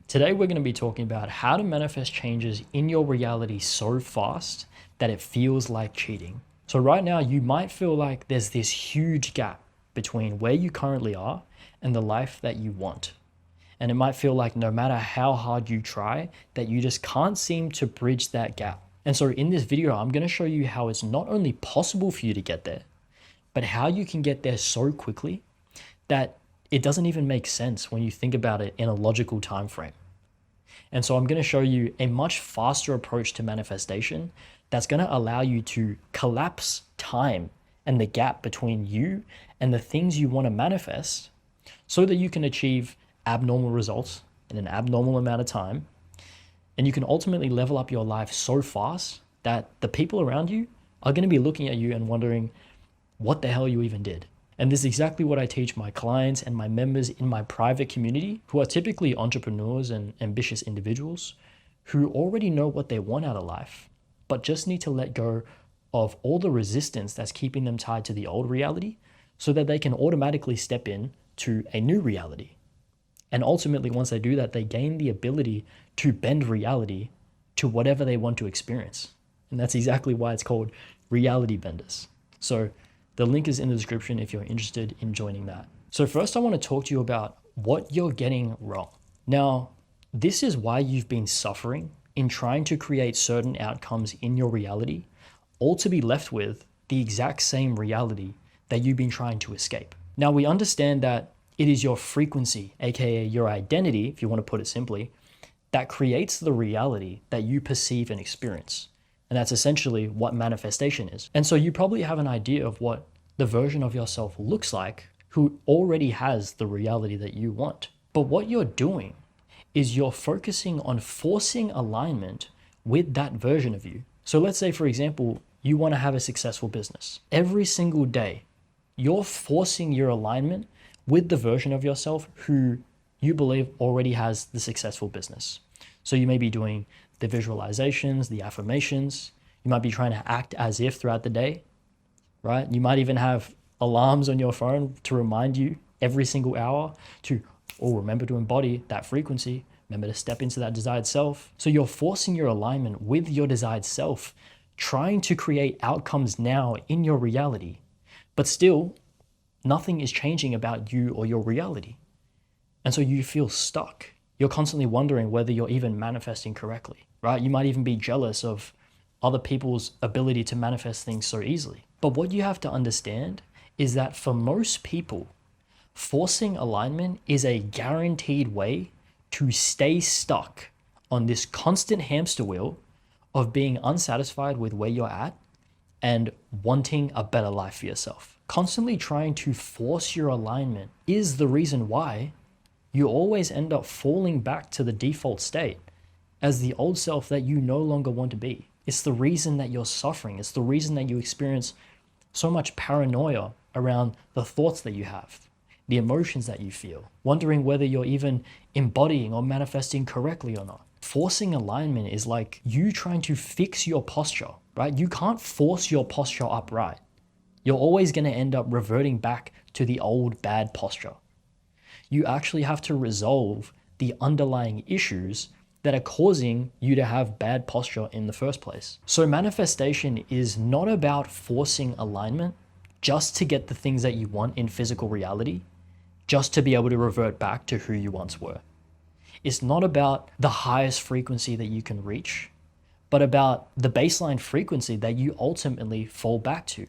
Today, we're going to be talking about how to manifest changes in your reality so fast that it feels like cheating. So, right now, you might feel like there's this huge gap between where you currently are and the life that you want. And it might feel like no matter how hard you try, that you just can't seem to bridge that gap. And so, in this video, I'm going to show you how it's not only possible for you to get there, but how you can get there so quickly that it doesn't even make sense when you think about it in a logical time frame. And so I'm going to show you a much faster approach to manifestation that's going to allow you to collapse time and the gap between you and the things you want to manifest so that you can achieve abnormal results in an abnormal amount of time. And you can ultimately level up your life so fast that the people around you are going to be looking at you and wondering what the hell you even did. And this is exactly what I teach my clients and my members in my private community, who are typically entrepreneurs and ambitious individuals who already know what they want out of life, but just need to let go of all the resistance that's keeping them tied to the old reality so that they can automatically step in to a new reality. And ultimately, once they do that, they gain the ability to bend reality to whatever they want to experience. And that's exactly why it's called reality benders. So the link is in the description if you're interested in joining that. So first, I want to talk to you about what you're getting wrong. Now, this is why you've been suffering in trying to create certain outcomes in your reality, all to be left with the exact same reality that you've been trying to escape. Now, we understand that it is your frequency, aka your identity, if you want to put it simply, that creates the reality that you perceive and experience. And that's essentially what manifestation is. And so you probably have an idea of what the version of yourself looks like who already has the reality that you want. But what you're doing is you're focusing on forcing alignment with that version of you. So let's say, for example, you want to have a successful business. Every single day, you're forcing your alignment with the version of yourself who you believe already has the successful business. So you may be doing the visualizations, the affirmations. You might be trying to act as if throughout the day, right? You might even have alarms on your phone to remind you every single hour to, remember to embody that frequency. Remember to step into that desired self. So you're forcing your alignment with your desired self, trying to create outcomes now in your reality, but still nothing is changing about you or your reality. And so you feel stuck. You're constantly wondering whether you're even manifesting correctly, right? You might even be jealous of other people's ability to manifest things so easily. But what you have to understand is that for most people, forcing alignment is a guaranteed way to stay stuck on this constant hamster wheel of being unsatisfied with where you're at and wanting a better life for yourself. Constantly trying to force your alignment is the reason why you always end up falling back to the default state as the old self that you no longer want to be. It's the reason that you're suffering. It's the reason that you experience so much paranoia around the thoughts that you have, the emotions that you feel, wondering whether you're even embodying or manifesting correctly or not. Forcing alignment is like you trying to fix your posture, right? You can't force your posture upright. You're always going to end up reverting back to the old bad posture. You actually have to resolve the underlying issues that are causing you to have bad posture in the first place. So manifestation is not about forcing alignment just to get the things that you want in physical reality, just to be able to revert back to who you once were. It's not about the highest frequency that you can reach, but about the baseline frequency that you ultimately fall back to,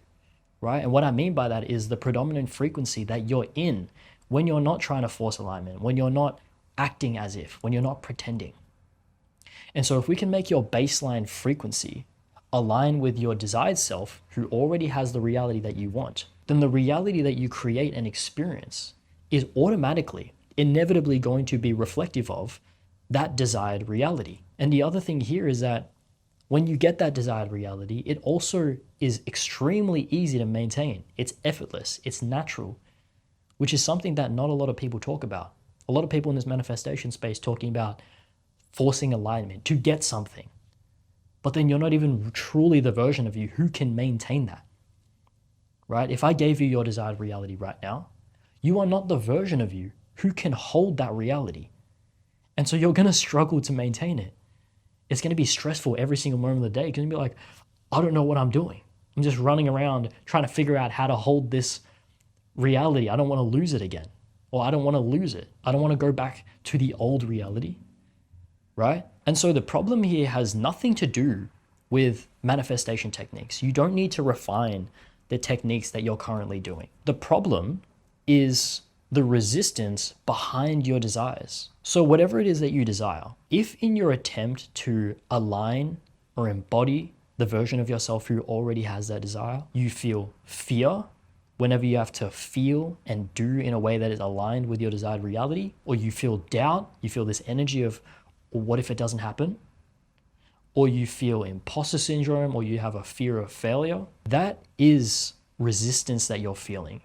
right? And what I mean by that is the predominant frequency that you're in when you're not trying to force alignment, when you're not acting as if, when you're not pretending. And so if we can make your baseline frequency align with your desired self who already has the reality that you want, then the reality that you create and experience is automatically, inevitably going to be reflective of that desired reality. And the other thing here is that when you get that desired reality, it also is extremely easy to maintain. It's effortless, it's natural, which is something that not a lot of people talk about. A lot of people in this manifestation space talking about forcing alignment to get something, but then you're not even truly the version of you who can maintain that, right? If I gave you your desired reality right now, you are not the version of you who can hold that reality. And so you're going to struggle to maintain it. It's going to be stressful every single moment of the day. You're going to be like, I don't know what I'm doing. I'm just running around trying to figure out how to hold this reality. I don't want to lose it again. Or I don't want to lose it. I don't want to go back to the old reality, right? And so the problem here has nothing to do with manifestation techniques. You don't need to refine the techniques that you're currently doing. The problem is the resistance behind your desires. So whatever it is that you desire, if in your attempt to align or embody the version of yourself who already has that desire, you feel fear whenever you have to feel and do in a way that is aligned with your desired reality, or you feel doubt, you feel this energy of, what if it doesn't happen? Or you feel imposter syndrome, or you have a fear of failure, that is resistance that you're feeling.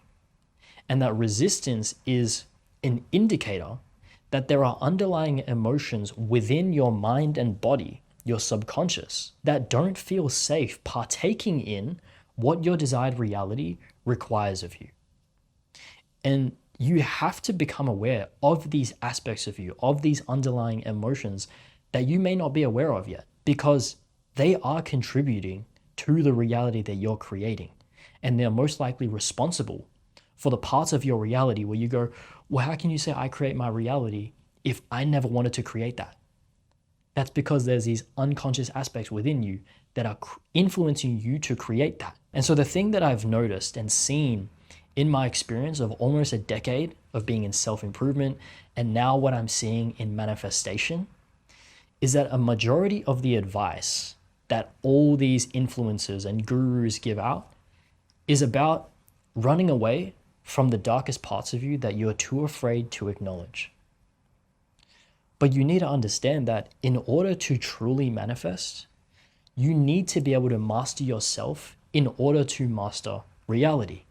And that resistance is an indicator that there are underlying emotions within your mind and body, your subconscious, that don't feel safe partaking in what your desired reality requires of you. And you have to become aware of these aspects of you, of these underlying emotions that you may not be aware of yet, because they are contributing to the reality that you're creating. And they're most likely responsible for the parts of your reality where you go, well, how can you say I create my reality if I never wanted to create that? That's because there's these unconscious aspects within you that are influencing you to create that. And so the thing that I've noticed and seen in my experience of almost a decade of being in self-improvement, and now what I'm seeing in manifestation, is that a majority of the advice that all these influencers and gurus give out is about running away from the darkest parts of you that you're too afraid to acknowledge. But you need to understand that in order to truly manifest, you need to be able to master yourself in order to master reality.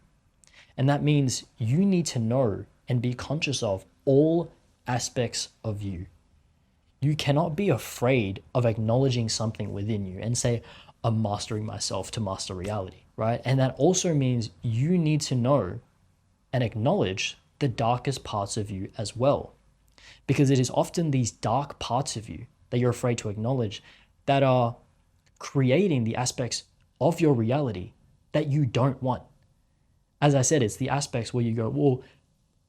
And that means you need to know and be conscious of all aspects of you. You cannot be afraid of acknowledging something within you and say, I'm mastering myself to master reality, right? And that also means you need to know and acknowledge the darkest parts of you as well. Because it is often these dark parts of you that you're afraid to acknowledge that are creating the aspects of your reality that you don't want. As I said, it's the aspects where you go, well,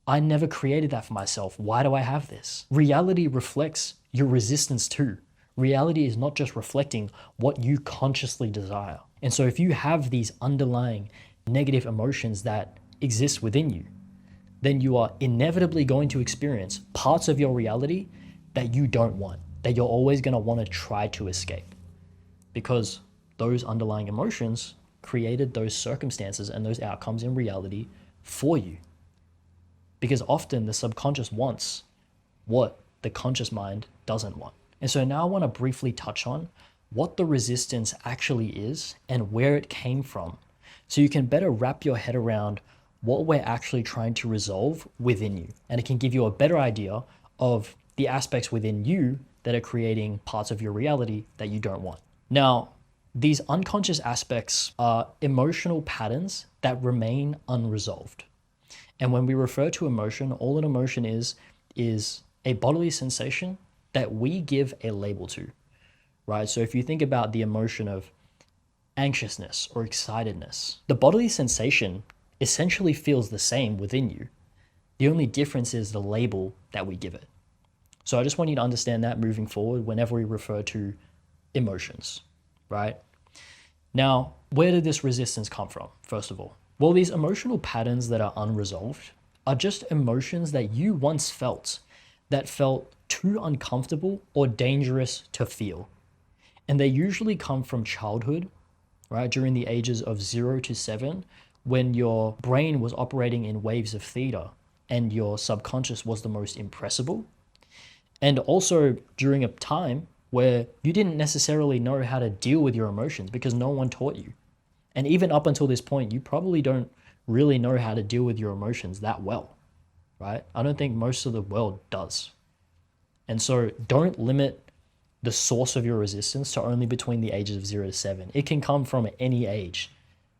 I never created that for myself. Why do I have this? Reality reflects your resistance too. Reality is not just reflecting what you consciously desire. And so if you have these underlying negative emotions that exist within you, then you are inevitably going to experience parts of your reality that you don't want, that you're always going to want to try to escape, because those underlying emotions created those circumstances and those outcomes in reality for you. Because often the subconscious wants what the conscious mind doesn't want. And so now I want to briefly touch on what the resistance actually is and where it came from, so you can better wrap your head around what we're actually trying to resolve within you. And it can give you a better idea of the aspects within you that are creating parts of your reality that you don't want. Now, these unconscious aspects are emotional patterns that remain unresolved. And when we refer to emotion, all an emotion is a bodily sensation that we give a label to, right? So if you think about the emotion of anxiousness or excitedness, the bodily sensation essentially feels the same within you. The only difference is the label that we give it. So I just want you to understand that moving forward whenever we refer to emotions, right? Now, where did this resistance come from, first of all? Well, these emotional patterns that are unresolved are just emotions that you once felt that felt too uncomfortable or dangerous to feel. And they usually come from childhood, right? During the ages of 0 to 7, when your brain was operating in waves of theta and your subconscious was the most impressible. And also during a time where you didn't necessarily know how to deal with your emotions because no one taught you. And even up until this point, you probably don't really know how to deal with your emotions that well, right? I don't think most of the world does. And so don't limit the source of your resistance to only between the ages of 0 to 7. It can come from any age.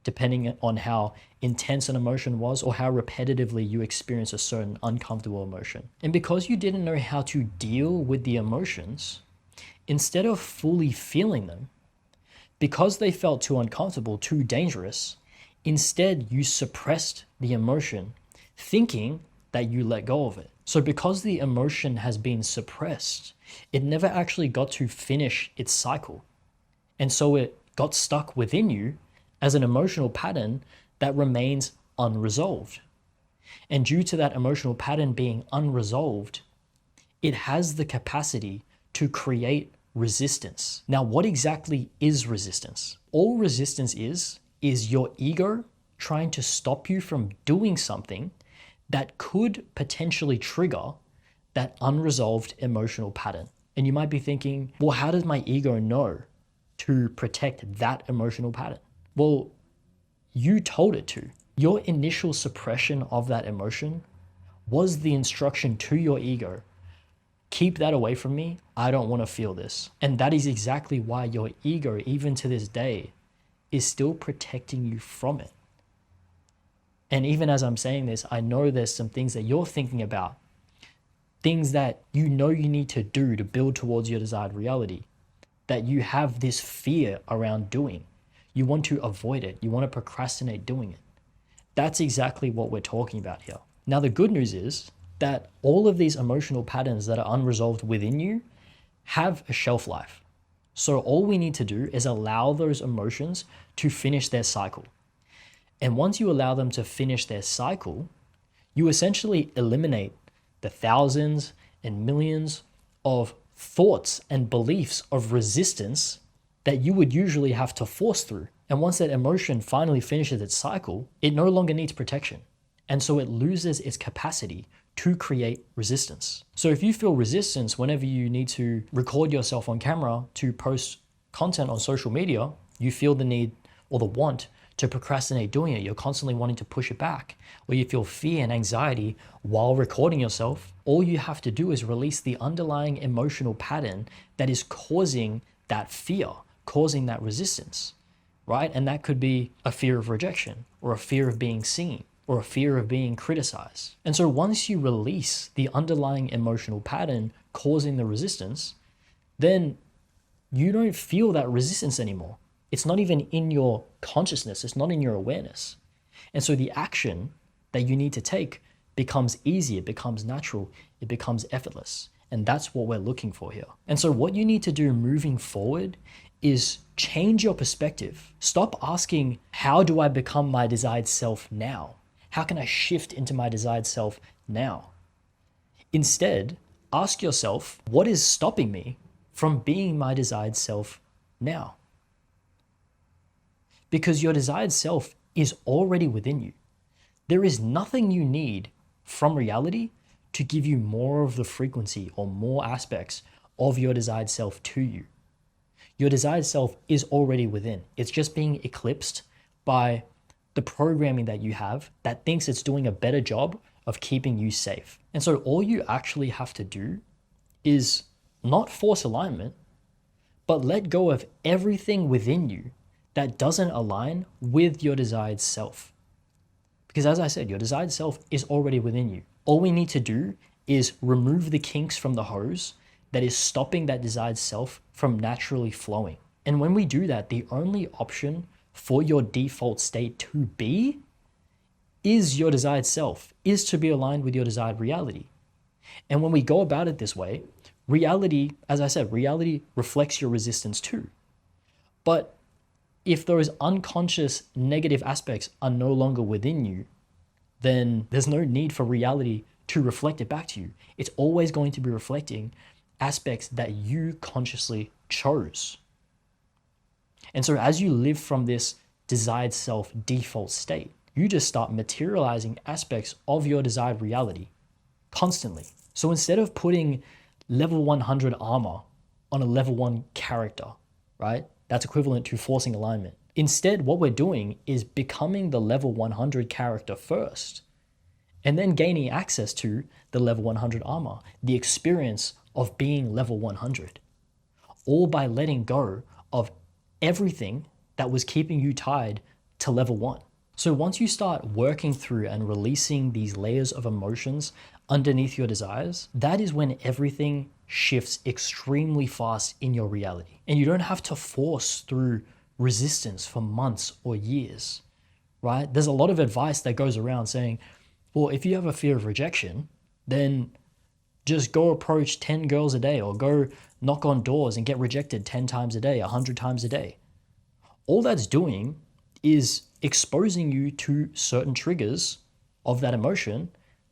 depending on how intense an emotion was or how repetitively you experience a certain uncomfortable emotion. And because you didn't know how to deal with the emotions, instead of fully feeling them, because they felt too uncomfortable, too dangerous, instead you suppressed the emotion, thinking that you let go of it. So because the emotion has been suppressed, it never actually got to finish its cycle. And so it got stuck within you as an emotional pattern that remains unresolved. And due to that emotional pattern being unresolved, it has the capacity to create resistance. Now, what exactly is resistance? All resistance is your ego trying to stop you from doing something that could potentially trigger that unresolved emotional pattern. And you might be thinking, well, how does my ego know to protect that emotional pattern? Well, you told it to. Your initial suppression of that emotion was the instruction to your ego. Keep that away from me. I don't want to feel this. And that is exactly why your ego, even to this day, is still protecting you from it. And even as I'm saying this, I know there's some things that you're thinking about, things that you know you need to do to build towards your desired reality, that you have this fear around doing. You want to avoid it. You want to procrastinate doing it. That's exactly what we're talking about here. Now, the good news is that all of these emotional patterns that are unresolved within you have a shelf life. So all we need to do is allow those emotions to finish their cycle. And once you allow them to finish their cycle, you essentially eliminate the thousands and millions of thoughts and beliefs of resistance that you would usually have to force through. And once that emotion finally finishes its cycle, it no longer needs protection. And so it loses its capacity to create resistance. So if you feel resistance whenever you need to record yourself on camera to post content on social media, you feel the need or the want to procrastinate doing it. You're constantly wanting to push it back, or you feel fear and anxiety while recording yourself. All you have to do is release the underlying emotional pattern that is causing that fear, causing that resistance, right? And that could be a fear of rejection, or a fear of being seen, or a fear of being criticized. And so once you release the underlying emotional pattern causing the resistance, then you don't feel that resistance anymore. It's not even in your consciousness. It's not in your awareness. And so the action that you need to take becomes easy. It becomes natural. It becomes effortless. And that's what we're looking for here. And so what you need to do moving forward is change your perspective. Stop asking, how do I become my desired self now? How can I shift into my desired self now? Instead, ask yourself, what is stopping me from being my desired self now? Because your desired self is already within you. There is nothing you need from reality to give you more of the frequency or more aspects of your desired self to you. Your desired self is already within. It's just being eclipsed by the programming that you have that thinks it's doing a better job of keeping you safe. And so all you actually have to do is not force alignment, but let go of everything within you that doesn't align with your desired self. Because as I said, your desired self is already within you. All we need to do is remove the kinks from the hose that is stopping that desired self from naturally flowing. And when we do that, the only option for your default state to be is your desired self, is to be aligned with your desired reality. And when we go about it this way, reality, as I said, reality reflects your resistance too. But if those unconscious negative aspects are no longer within you, then there's no need for reality to reflect it back to you. It's always going to be reflecting aspects that you consciously chose. And so as you live from this desired self default state, you just start materializing aspects of your desired reality constantly. So instead of putting level 100 armor on a level 1 character, right? That's equivalent to forcing alignment. Instead, what we're doing is becoming the level 100 character first, and then gaining access to the level 100 armor, the experience of being level 100, all by letting go of everything that was keeping you tied to level 1. So once you start working through and releasing these layers of emotions underneath your desires, that is when everything shifts extremely fast in your reality. And you don't have to force through resistance for months or years, right? There's a lot of advice that goes around saying, well, if you have a fear of rejection, then just go approach 10 girls a day, or go knock on doors and get rejected 10 times a day, 100 times a day. All that's doing is exposing you to certain triggers of that emotion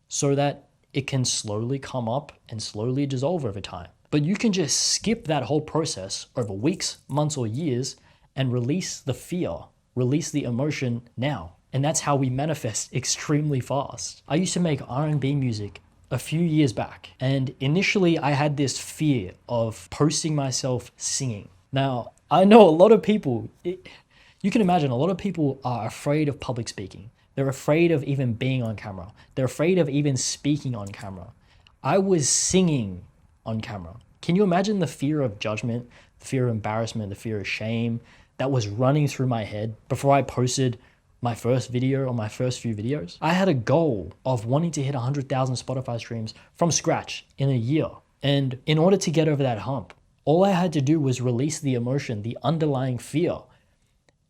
so that it can slowly come up and slowly dissolve over time. But you can just skip that whole process over weeks, months, or years and release the fear, release the emotion now. And that's how we manifest extremely fast. I used to make R&B music a few years back, and initially I had this fear of posting myself singing. Now, I know a lot of people, you can imagine a lot of people are afraid of public speaking. They're afraid of even being on camera. They're afraid of even speaking on camera. I was singing on camera. Can you imagine the fear of judgment, the fear of embarrassment, the fear of shame that was running through my head before I posted my first video or my first few videos? I had a goal of wanting to hit 100,000 Spotify streams from scratch in a year. And in order to get over that hump, all I had to do was release the emotion, the underlying fear.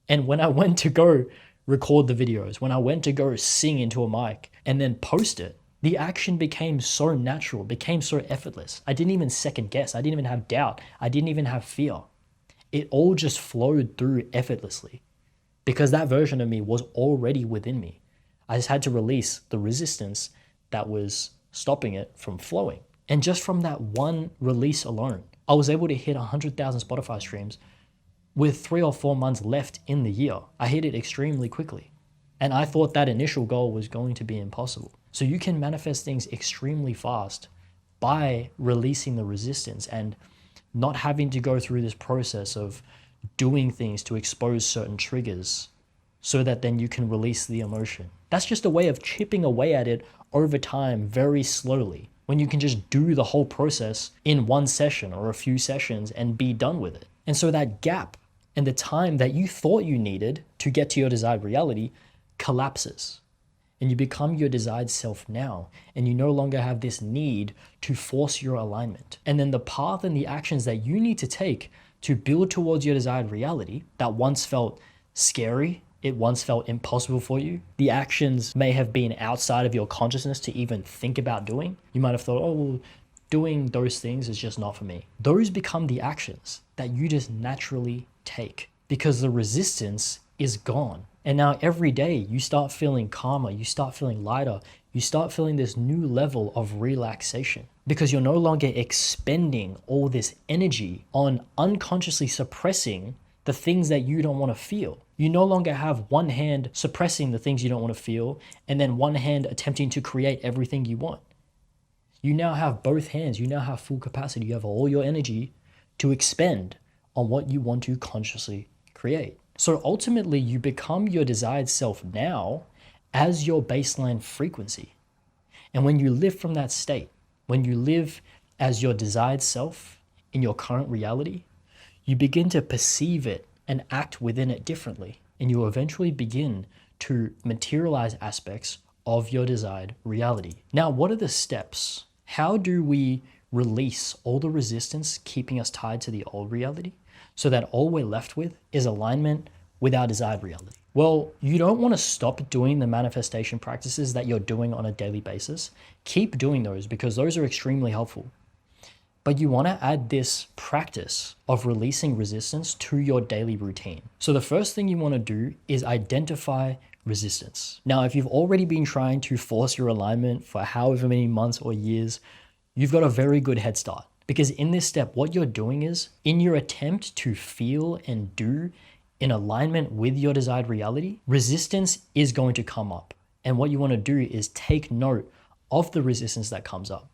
And when I went to go record the videos, when I went to go sing into a mic and then post it, the action became so natural, became so effortless. I didn't even second guess. I didn't even have doubt. I didn't even have fear. It all just flowed through effortlessly because that version of me was already within me. I just had to release the resistance that was stopping it from flowing. And just from that one release alone, I was able to hit 100,000 Spotify streams with 3 or 4 months left in the year. I hit it extremely quickly. And I thought that initial goal was going to be impossible. So you can manifest things extremely fast by releasing the resistance and not having to go through this process of doing things to expose certain triggers so that then you can release the emotion. That's just a way of chipping away at it over time very slowly, when you can just do the whole process in one session or a few sessions and be done with it. And so that gap and the time that you thought you needed to get to your desired reality collapses. And you become your desired self now. And you no longer have this need to force your alignment. And then the path and the actions that you need to take to build towards your desired reality that once felt scary, it once felt impossible for you. The actions may have been outside of your consciousness to even think about doing. You might have thought, oh, well, doing those things is just not for me. Those become the actions that you just naturally take because the resistance is gone. And now every day you start feeling calmer, you start feeling lighter, you start feeling this new level of relaxation because you're no longer expending all this energy on unconsciously suppressing the things that you don't want to feel. You no longer have one hand suppressing the things you don't want to feel and then one hand attempting to create everything you want. You now have both hands. You now have full capacity. You have all your energy to expend on what you want to consciously create. So ultimately, you become your desired self now as your baseline frequency. And when you live from that state, when you live as your desired self in your current reality, you begin to perceive it and act within it differently. And you eventually begin to materialize aspects of your desired reality. Now, what are the steps? How do we release all the resistance keeping us tied to the old reality so that all we're left with is alignment with our desired reality? Well, you don't want to stop doing the manifestation practices that you're doing on a daily basis. Keep doing those because those are extremely helpful. But you want to add this practice of releasing resistance to your daily routine. So the first thing you want to do is identify resistance. Now, if you've already been trying to force your alignment for however many months or years, you've got a very good head start. Because in this step, what you're doing is, in your attempt to feel and do in alignment with your desired reality, resistance is going to come up. And what you want to do is take note of the resistance that comes up.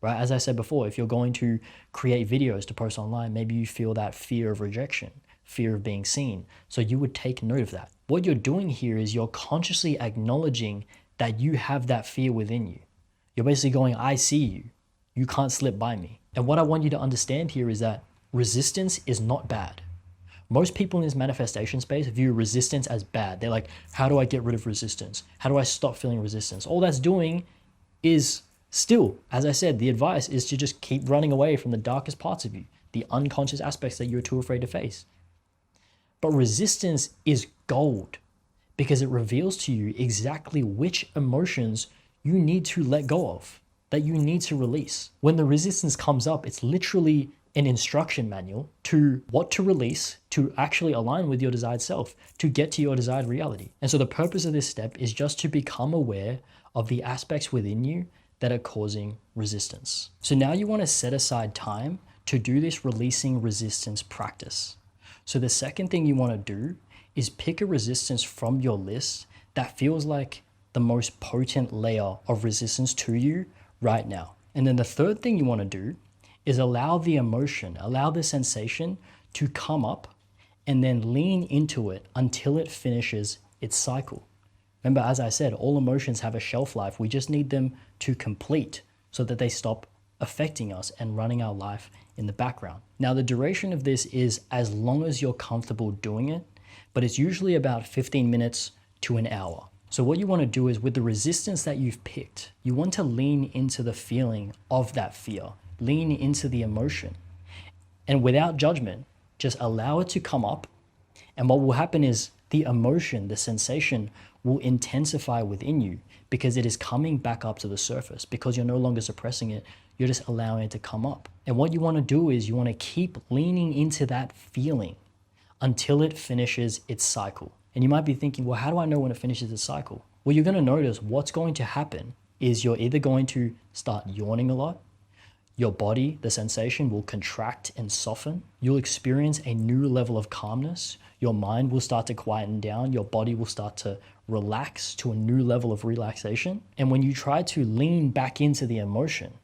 Right? As I said before, if you're going to create videos to post online, maybe you feel that fear of rejection, fear of being seen. So you would take note of that. What you're doing here is you're consciously acknowledging that you have that fear within you. You're basically going, I see you. You can't slip by me. And what I want you to understand here is that resistance is not bad. Most people in this manifestation space view resistance as bad. They're like, how do I get rid of resistance? How do I stop feeling resistance? All that's doing is still, as I said, the advice is to just keep running away from the darkest parts of you, the unconscious aspects that you're too afraid to face. But resistance is gold because it reveals to you exactly which emotions you need to let go of, that you need to release. When the resistance comes up, it's literally an instruction manual to what to release to actually align with your desired self, to get to your desired reality. And so the purpose of this step is just to become aware of the aspects within you that are causing resistance. So now you want to set aside time to do this releasing resistance practice. So the second thing you want to do is pick a resistance from your list that feels like the most potent layer of resistance to you right now. And then the third thing you want to do is allow the emotion, allow the sensation to come up and then lean into it until it finishes its cycle. Remember, as I said, all emotions have a shelf life. We just need them to complete so that they stop affecting us and running our life in the background. Now, the duration of this is as long as you're comfortable doing it, but it's usually about 15 minutes to an hour. So what you want to do is with the resistance that you've picked, you want to lean into the feeling of that fear, lean into the emotion, and without judgment, just allow it to come up. And what will happen is the emotion, the sensation will intensify within you because it is coming back up to the surface. Because you're no longer suppressing it, you're just allowing it to come up. And what you want to do is you want to keep leaning into that feeling until it finishes its cycle. And you might be thinking, well, how do I know when it finishes its cycle? Well, you're going to notice what's going to happen is you're either going to start yawning a lot, your body, the sensation will contract and soften. You'll experience a new level of calmness. Your mind will start to quieten down. Your body will start to relax to a new level of relaxation. And when you try to lean back into the emotion,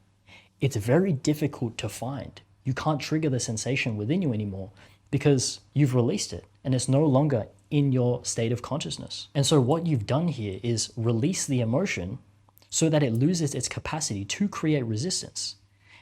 it's very difficult to find. You can't trigger the sensation within you anymore because you've released it and it's no longer in your state of consciousness. And so what you've done here is release the emotion so that it loses its capacity to create resistance.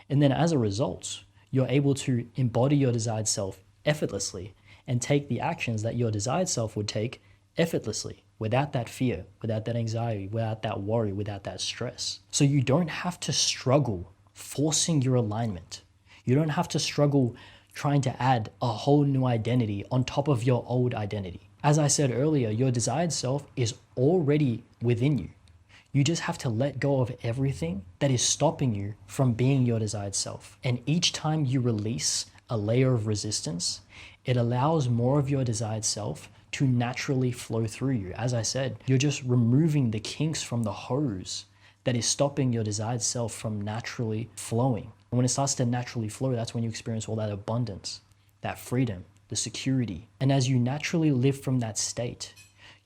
And then as a result, you're able to embody your desired self effortlessly and take the actions that your desired self would take effortlessly without that fear, without that anxiety, without that worry, without that stress. So you don't have to struggle forcing your alignment. You don't have to struggle trying to add a whole new identity on top of your old identity. As I said earlier, your desired self is already within you. You just have to let go of everything that is stopping you from being your desired self. And each time you release a layer of resistance, it allows more of your desired self to naturally flow through you. As I said, you're just removing the kinks from the hose that is stopping your desired self from naturally flowing. And when it starts to naturally flow, that's when you experience all that abundance, that freedom, the security. And as you naturally live from that state,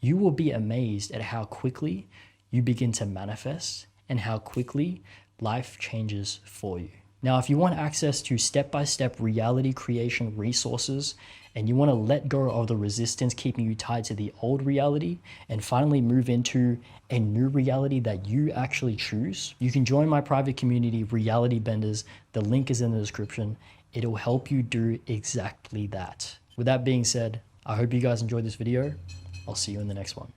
you will be amazed at how quickly you begin to manifest and how quickly life changes for you. Now, if you want access to step-by-step reality creation resources and you want to let go of the resistance keeping you tied to the old reality and finally move into a new reality that you actually choose, you can join my private community, Reality Benders. The link is in the description. It'll help you do exactly that. With that being said, I hope you guys enjoyed this video. I'll see you in the next one.